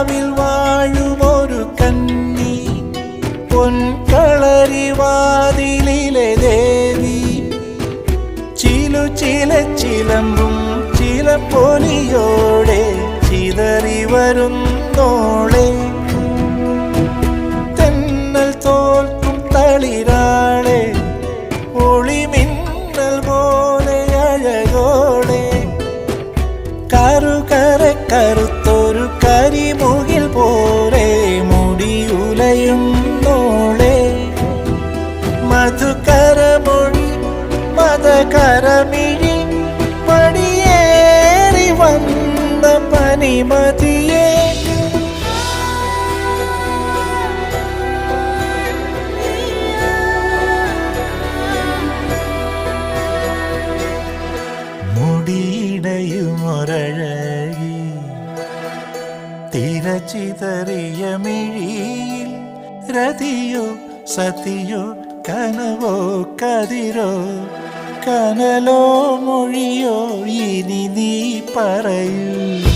കാവിൽ വാഴുമൊരു കന്നി, പൊൻകളരിവാതിലിലെ ദേവി, ചിലച്ചിലമ്പും ചിലപ്പൊലിയോടെ ചിതറി വരുന്നോളെ. തെന്നൽ തോൽക്കും തളിരാളെ, ഒളിമിന്നൽ പോലെ അഴകോളെ, കറുത്തൊരു കരിമുകിൽ പോലെ മുടിയുലയുന്നോളെ. മധുകരമൊഴി മതകരമിഴി പടിയേറി വന്ന പനിമതിയെ. മുടിയിടയുമൊരഴകി, തിരചിതറിയ മിഴിയിൽ രതിയോ സതിയോ കനവോ കതിരോ കനലോ മൊഴിയോ ഇനി നീ പറയൂ.